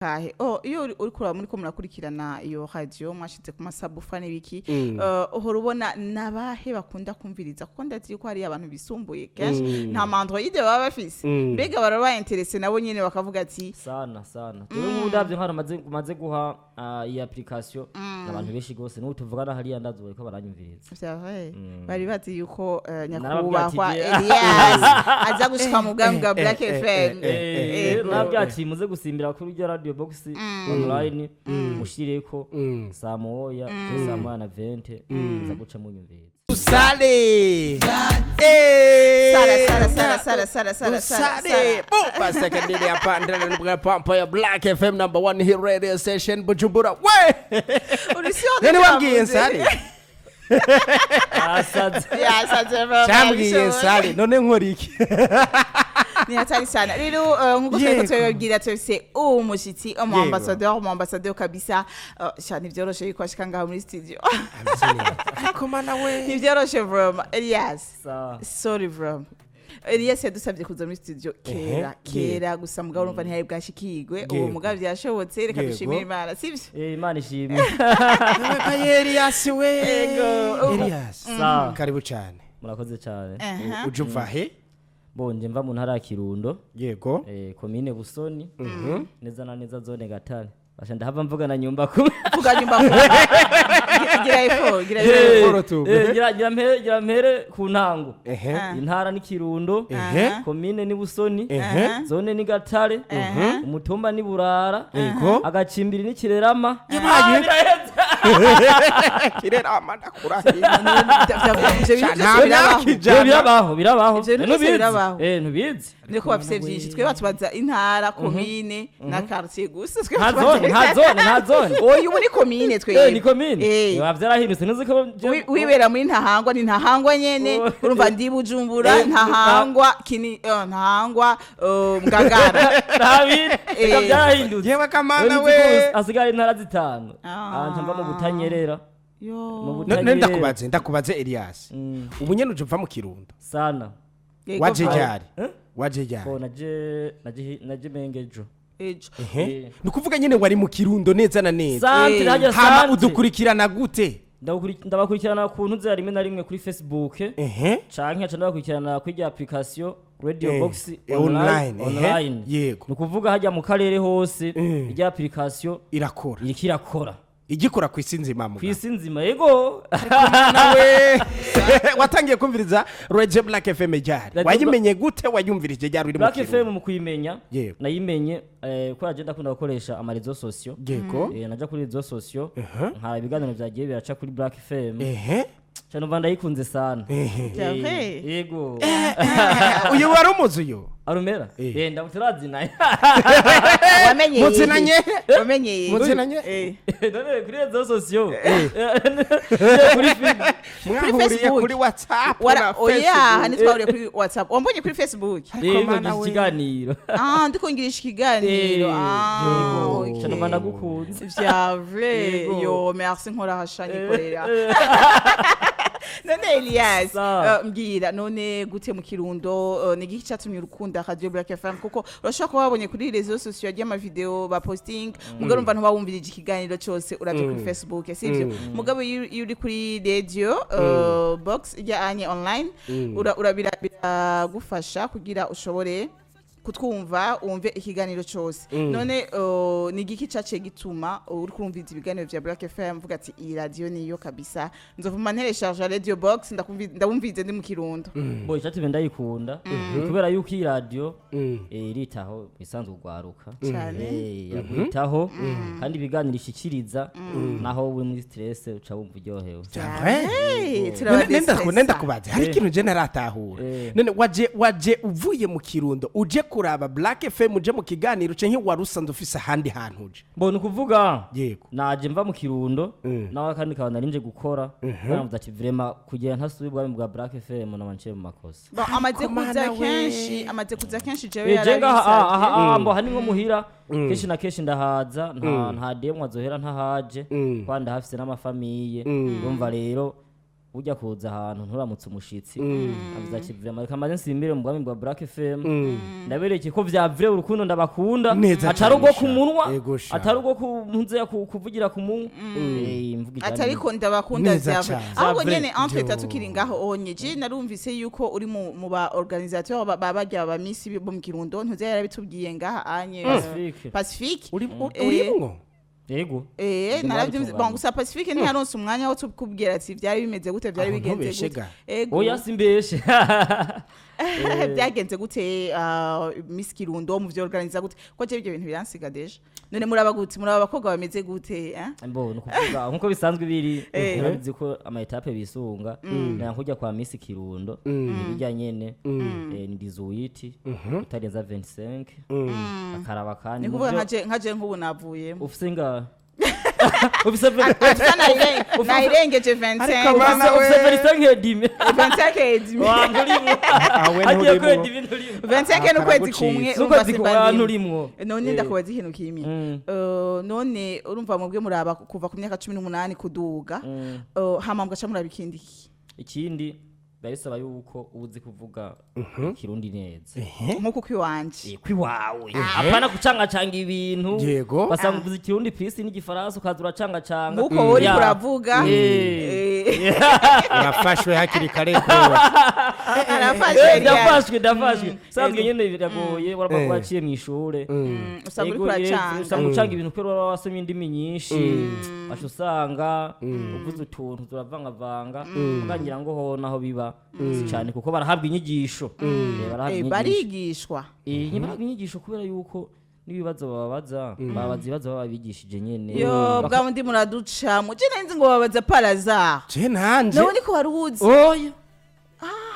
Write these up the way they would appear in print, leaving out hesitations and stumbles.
kahe iyo uri kuraba muri ko murakurikirana iyo radio mwashize ku masabufa n'ibiki uhora ubona nabahe bakunda kumviriza kuko ndazi ko hari abantu bisumbuye kenshi nta mandroid baba bafise mbega baraba interesse nabo nyene bakavuga ati sana turi mu ndavye nkara maze guha iyi application abantu benshi gose n'ubu tuvugana hariya ndazuye ko baranyumviriza c'est bari bazi yuko nyakubahwa Elias aza gushika mu bwangu bwa Black FM nabyo ati muze gusimbira kuri iyo radio box online mushireko saa moya saa moya na 20 za guca mu nyumviriza Usale Sara Bomba second day apanda na pampa ya Black FM number 1 hit radio station Bujumbura we Urisiyone nani wabwiye Sale asaze Cyambwiye Sale none nkori iki ni hatari sana rero nkuko twababwira twese umushitsi ambassadeur kabisa cyane byoroshe yuko ashika ngaho muri studio ariko mana we ni byoroshe vraiment Elias sorry vraiment Elias yadusabye kuza muri studio kera gusa mugabo urumva ntihari bwashikirwe uwo mugabo byashobotse reka dushimire Imana sivyo Imana ishimwe Elias we Elias karibu cyane murakoze cyane uje uva he bonje mva mu ntara ya Kirundo yego commune Busoni neza na neza zone Gatare basha ndahava mvugana nyumba kumwe gira mpere ku ntango intara ni Kirundo commune ni Busoni zone ni Gatare umutumba ni Burara agacimbiri ni Kirerama Kirerama ndakura birabaho ntubizi niko bafise byinshi twe batubaza intara commune na quartier gusa nta zone oyu muri commune twe ni commune wavyarahindutse nuzi ko wibera muri ntahangwa ni ntahangwa nyene urumva ndi Bujumbura ntahangwa kini ntahangwa Ngagara David eka byarahindutse yewe kamana we asigaye intara zitanu anje mba mu Butanyerera ndakubaze Elias ubu nyene uje uva mu Kirundo sana waje ryari ko naje mengejo nukuvuga nyene wari mu Kirundo neza na neza hama udukurikirana gute ndabakurikirana ku ntuze rimwe na rimwe kuri Facebook canke aca ndabakurikirana kuri application radio box online yego nukuvuga hajya mu karere hose irya application irakora igikora kwisinzima mu kwisinzima yego nawe watangiye kumviriza Radio Black FM ryari wayimenye gute wayumvirije ryari uri mu Black FM mu kuyimenya nayimenye ko agenda kunda gukoresha amarezo sociaux yego naja kuri rezo sociaux nka ibiganiro byagiye biraca kuri Black FM cyane mva ndayikunze sana yego uyu wari umuzuyo arumera ndamuturazi naye wamenye none kuri rezo sociaux kuri Facebook kuri WhatsApp hani twahuriye kuri WhatsApp wambonye kuri Facebook ikiganiro ndikongirisha ikiganiro cyane mva ndagukunze vyavre yo merci nkora hashanye korera none Elias mbwira none gute mu Kirundo ni giki cyatumye urukunda Radio Black FM kuko urashaka ko wabonye kuri rezo sociaux y'ama video ba posting mugabo umva ntubawumvirije ikiganiro cyose uravye kuri Facebook sivyo mugabo uri kuri radio box ijyanye online urabira gufasha kugira ushobore kutwumva umve ikiganiro cyose none ni giki cyace gituma uri kumviriza ibiganiro vya Black FM mvuga ati iyi radio niyo kabisa nzovuma nterecharge radio box ndabumvize ndi mu Kirundo bo cyatumye ndayikunda kubera yuko iyi radio iritaho bisanzwe gwaruka yagwitaho kandi ibiganiro ishikiriza naho uri muri stress uca wumva uryohewe nenda kubaza hari ikintu je naratahura none waje uvuye mu Kirundo uje kuraba Black FM uje mu kiganiro cenke warusanze ufise ahandi hantu uje mbona ukuvuga yego naje mva mu Kirundo nawe kandi kabana rinje gukora baravuze ati vraiment kugira ntasubi bwa bwa Black FM na manche mu makosa amaze kuza kenshi jewe yarabisaje mbo hani nko muhira kenshi na kenshi ndahaza nta demwa zohera ntahaje kwanda hafise n'amafamiye urumva rero ujya kuza ahantu nturamutse umushitsi avuze ati vraiment reka maze nsimbire mu bwami bwa Black FM ndabereke ko vya vrai urukundo ndabakunda atari ugo ku munwa atari ugo kunze kuvugira ku munwa atari ko ndabakunda vya vrai ahubwo nyene entre tatukiri ngaho onye je narumvise yuko uri mu ba organisateur babajya ba misi bo mu Kirundo ntuze yarabitubwiye ngaha anye Pacifique urimwo Yego. Naravye bon gusa Pacifique ni yaronse umwanya wo tubwira ati byari bimeze gute byari bigenze gute. Oya simbeshe. Byagenze gute Miss Kirundo mu byo organiza gute ko je ibyo bintu biransiga deje. None muraba gute muraba abakobwa bameze gute Mbo no kuvuga nkuko bisanzwe biri urabizi ko ama etape bisunga nkujya kwa Miss Kirundo bijya nyene ni dizuiti utarenza 25 akaraba kandi ni kuvuga nkaje nk'ubu navuye ufusenga nairengeje 25 n'ukwezi kumwe none ndakubaza ikintu kimwe none urumva mubwe muraba kuva ku myaka 18 kuduga hama mugaca murabikindi ikindi barisaba yuko ubuzi kuvuga Kirundi neza nkuko kwiwanje kwiwawe apana kucanga ibintu basanga ubuzi Kirundi pisi n'igifaransa ukazura canga nkuko uri kuravuga urafashwe hakiri kare ko ndafashwe sanzwe nyene biragoye waraba kwaciye mu ishure usanga uri kuracanga usanga ucanga ibintu kwero wasomye indimi nyinshi bashusanga uvuze utuntu turavanga ukangira ngo ho naho biba cyane kuko barahabwa inyigisho barigishwa barabwa inyigisho kubera yuko nibibazo babaza ibibazo babigishije nyene yo bwa ndi muraduca mu je nenzi ngo babaza paraza je nanje nawe niko waruzi oya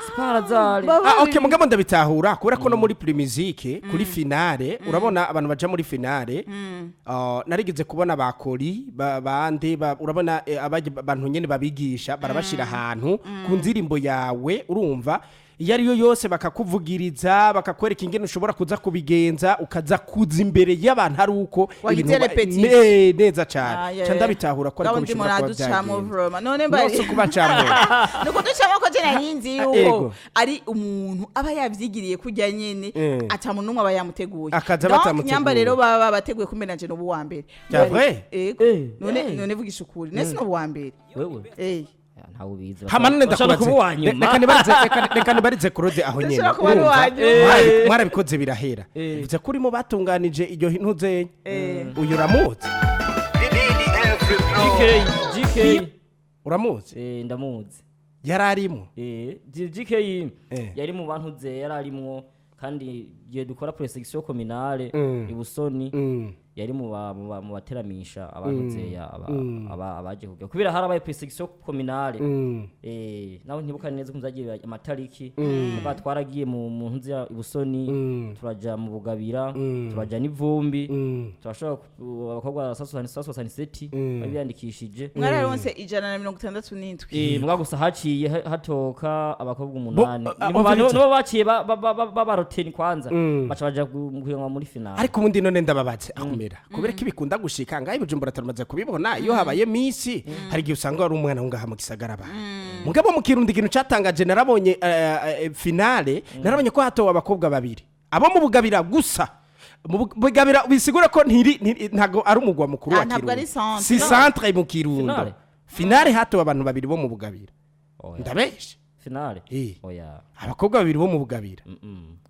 Sparazari okay mugabo ndabitahura kubera ko no muri pre-musique kuri finale urabona abantu baje muri finale narigeze kubona bakori bande urabona abantu nyene babigisha barabashira ahantu ku nzirimbo yawe urumva iyo ariyo yose bakakuvugiriza bakakwereka ingene ushobora kuza kubigenza ukaza kuza imbere y'abantu ari uko neza cyane cyanda bitahura ko ariko bishobora kuba byagenze none mbari kubacamo nuko ducamo ko jena nyinzi yuko ari umuntu aba yavyigiriye kujya nyene atamuntu numwe aba yamuteguye akaza batamuteguye nyamba rero baba bateguye kumena je no buwa mbere none vugisha ukuri nese no buwa mbere wewe ntawo biza hamanane ndakubaze reka nibarize kurode aho nyene mwarabikoze birahera bivuze kuri mo batunganije iryo ntuze uyu ramutse GK uramutse ndamuzi yararimo GK yari mu bantu ze yararimwo kandi giye dukora presection communale ibusoni yari mu bateramisha abantu zeya abaje kujya kubera harabaye presection communale nawe ntibuka neza kumzagiye amatariki kuba twaragiye mu ntuze ibusoni turaja mu bugabira turaja n'ivumbi turashobora abakobwa 67 babiyandikishije mwararonse 167 mbwa gusa haciye hatoka abakobwa 8 nibo baciye babaroteni kwanza baca baja kuyongwa muri finale ariko ubundi none ndababatse kubera ko ibikunda gushika ngaho Bujumbura taramaze kubibona iyo habaye misi hari gihe usanga ari umwana ngaha mu gisagara ba mugabo mu Kirundi kintu catangaje narabonye finale narabonye ko hatowe abakobwa babiri abo mu bugabira gusa mu bugabira bisigura ko ntago ari umugwa mukuru wa Kirundi si centre mu Kirundi finale hatowe abantu babiri bo mu bugabira ndabeshe finale oya abakobwa babiri bo mu bugabira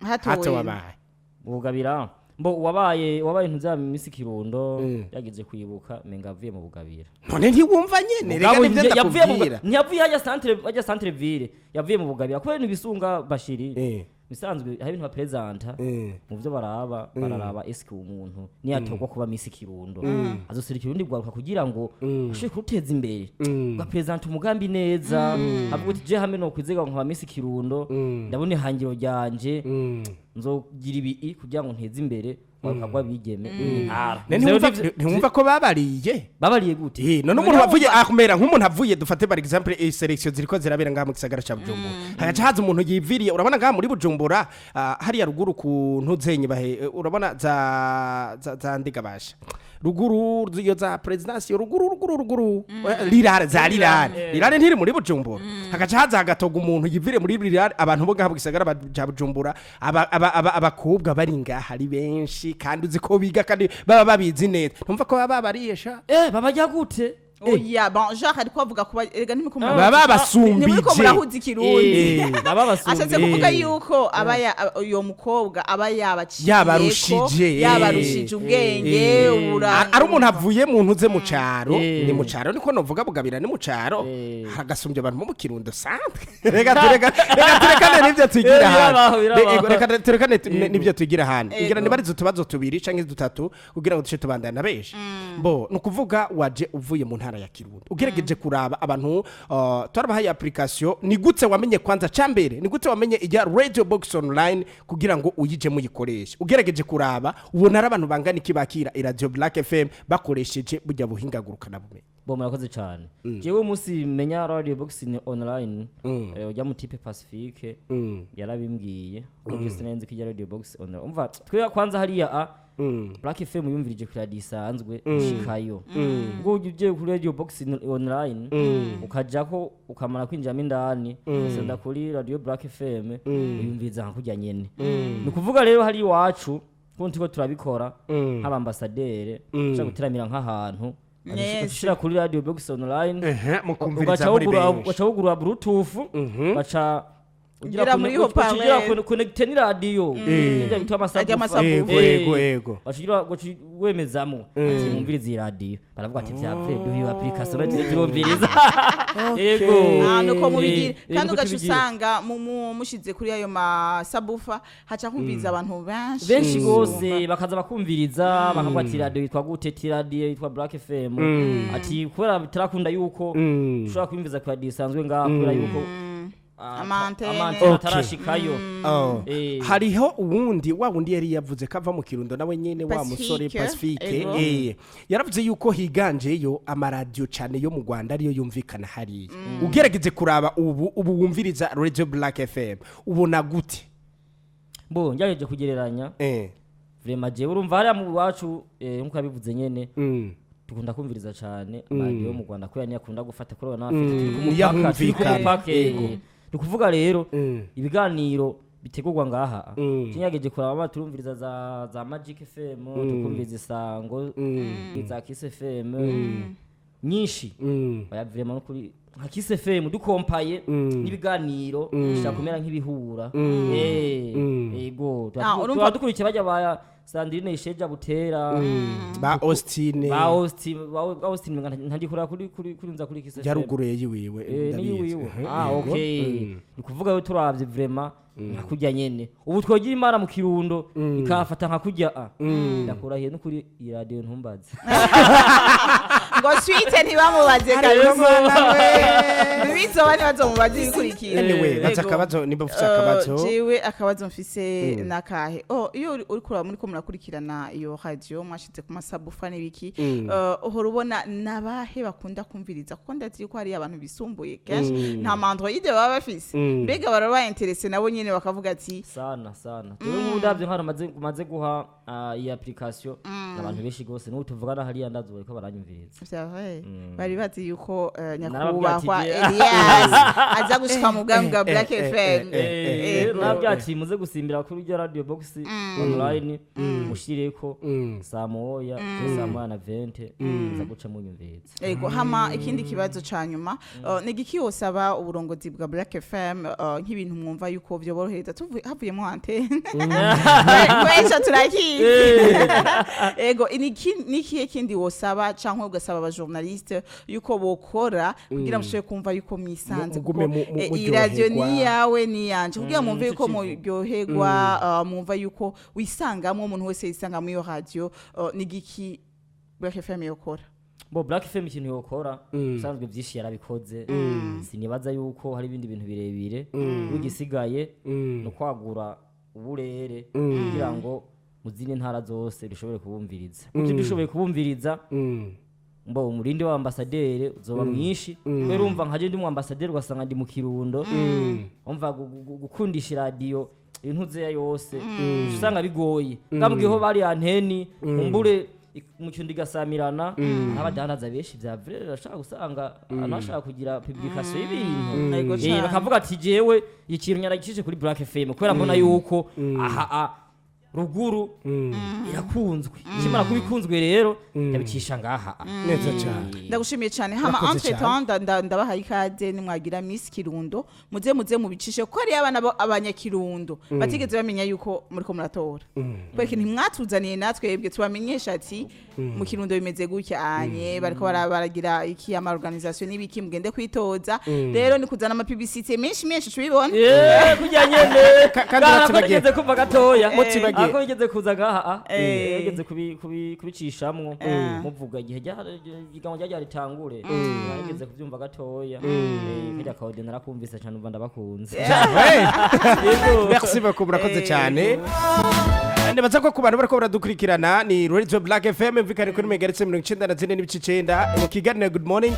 hatowe abaye mu bugabira mbo wabaye ntuza Miss Kirundo yagize kwibuka menga avuye mu bugabira none ntiwumva nyene rega nivyo ndakubwira ntiyavuye hajya centre ville yavuye mu bugabira kubera nibisunga bashiri bisanzwe hari ibintu bapresenta mu byo bararaba eske umuntu niyatogwa kuba Miss Kirundo azosira Kirundi gwaruka kugira ngo ashike kuteza imbere ugapresenta umugambi neza avuga uti je hamwe no kwizega nka Miss Kirundo ndabone hangiro ryanje nzogira ibi kugira ngo nteze imbere bakagwa bigeme ntiwumva ko babariye gute none umuntu wavuye akumera nk'umuntu avuye dufate par exemple selection ziriko zirabera ngaha mu gisagara ca Bujumbura hagaca haza umuntu yiviriye urabona ngaha muri Bujumbura hari ya ruguru ku ntuzenye bahe urabona za ndiga basha ruguru iyo za presidence ruguru rirare za rirare ntiri muri Bujumbura hagaca haza hagatoga umuntu yivire muri rirare abantu bo ngaho gisagara baja Bujumbura abakobwa bari ngaha ari benshi kandi uzi ko biga kandi baba babizi neza numva ko baba bariyesha babajya gute oya bon genre ariko avuga kuba erega ntimukoma baba basumbije nimuriko murahuza ikirundi baba basumbije ashatse kuvuga yuko uyo mukobwa aba yabarushije ubwenge ari umuntu avuye mu ntuze mu caro ni mu caro niko novuga bugabira ni mu caro hagasumbye abantu mu kirundo sanzwe rega turekane nivyo tugira hano rega turekane nivyo tugira hano ngira nibari zutubazo tubiri canke dutatu kugira ngo dushe tubandana beje bo nukuvuga waje uvuye mu ntara ya Kirundo ugerageje kuraba abantu twarabahaye application ni gute wamenye kwanza cambere ni gute wamenye ijya radio box online kugira ngo uyije muyikoreshe ugerageje kuraba ubona ari abantu bangana ikibakira radio Black FM bakoresheje bujya buhingagurukana bumenye bo murakoze cyane jewe umunsi menya radio box online ujya mu type Pacifique yarabimbwiye ko sinenze kijya radio box online umva twe kwanza hariya Black FM yumvirije kuri radio isanzwe shikayo ubwo uje kuri radio box online ukajako ukamara kwinjira indani senda kuri radio Black FM yumviza nkujya nyene ni kuvuga rero hari iwacu konti ko turabikora nk'abambasadere cyo guteramira nk'ahantu ushira kuri radio box online mukumviriza muri benshi bacawugura bluetooth baca ugira muri ho pale connecte ni radio nje bitwa masabu yego bashira wemezamo mumviriza iyi radio baravuga ati vyapfe duhiyo application turumviriza yego nuko mubigira kandi ugashusanga mushize kuri ayo masabufa haca kumviriza abantu benshi gose bakaza bakumviriza bakavuga ati radio yitwa gute radio yitwa Black FM ati kubera bitarakunda yuko ushobora kumviriza kwa radio isanzwe ngaho kubera yuko amantene tarashikayo hariho uwundi wa wundi yari yavuze kava mu Kirundo nawe nyene wa musore Pacifique yaravuze yuko higanjeyo amaradio cyane yo mu Rwanda ariyo yumvikana hari ugerageze kuraba ubu wumviriza Radio Black FM ubona gute bo njaje kugereranya vraiment je urumva hari mu wacu nkuko abivuze nyene tukunda kumviriza cyane amaradio yo mu Rwanda ko yani akunda gufata kuri wana afite kumupaka Nukuvuga rero ibiganiro bitegurwa ngaha kinyageje kuraba turumviriza za Magic FM tukumviriza isango za Kiss FM nyinshi bayavirema no kuri nka Kiss FM dukompaye n'ibiganiro bishakomera nk'ibihura yego twadukurikiye bajya baya Sandrine Isheja Butera ba Austin ntagikora kuri nza kuri Kiss FM yarugureye yiwiwe ndabizi okay nikuvuga yo turavye vraiment nakujya nyene ubu twogira imara mu Kirundo ikafata nkakujya ndakurahiye no kuri radio ntumbaze ngo swite ntibamubaze bibizo bani bazomubaze bikurikira anyway batakabazo nimba ufite akabazo jewe akabazo mfise nakahe iyo uri kuraba muri ko murakurikirana iyo radio mwashitse ku masabufa n'ibiki uhora ubona nabahe bakunda kumviriza kuko ndazi ko hari abantu bisumbuye kenshi nta mandroid baba bafise mbega baraba interesse nabo nyene bakavuga ati sana tuwe nk'udavye nkara maze guha iyi application abantu benshi gose no tuvugana hariya ndazuwe ko baranyumviriza bari bazi yuko nyakubahwa Elias aza gushika mu bwami bwa Black FM nabyati muze gusimbira kuri ryo radio box online mushireko saa moya saa moya na 20 za guca mu nyumviriza yego hama ikindi kibazo canyuma nigiki yosaba uburongozi bwa Black FM nk'ibintu mwumva yuko byo borohereza havuyemo antene kwesha turakizi yego niki kindi wosaba canke ugasaba aba journaliste yuko bokora kugira mushobore kumva yuko mwisanze iyi radio ni yawe ni yanje kugira mwumve yuko muryoherwa mwumva yuko wisangamwe umuntu wese yisanga mu yo radio nigiki Black FM yokora bo Black FM ikintu yokora usanzwe byinshi yarabikoze sinibaza yuko hari ibindi bintu birebire ugisigaye no kwagura uburere kugira ngo muzine ntara zose bishobore kubumviriza ibyo dushoboye kubumviriza mbo umurindi wa ambassadeur uzoba mwinshi kwera umva nkaje ndi mu ambassadeur ugasanga ndi mu Kirundo umva gukundisha radio ibintu ze yose usanga bigoye ngambwiho bari anteni umbure mu kirundo igasamirana n'abadandaza benshi vya vrai urashaka gusanga anashaka kugira publication y'ibintu bakavuga ati jewe ikintu nyaragishije kuri Black FM kubera mbona yuko ruguru irakunzwe kimara kubikunzwe rero ndabicisha ngaha neza cyane ndagushimiye cyane hama entre-temps ndabahaye ikaze nimwagira Miss Kirundo muze mubicishe ko ari abana abanyakirundo batigeze bamenya yuko muriko muratora kweki ntimwatuzaniye natwe ebwe tubamenyesha ati mu Kirundo bimeze gutya anye bariko baragira iki ama organisation n'ibiki mugende kwitoza rero ni kuzana ama publicité menshi tubibona kujya nyene kandi bageze kumva gatoya mutibagiye ako igeze kuza ngaha igeze kubicishamwo muvuga igihe igiganwa rya ritangure igeze kubyumva gatoya kujya kawde narakumvise cyane umva ndabakunze merci beaucoup murakoze cyane Nebaza ko ku bantu bariko baradukurikirana ni Radio Black FM mvikane kuri megahertz 94.9 mu Kiganiro good morning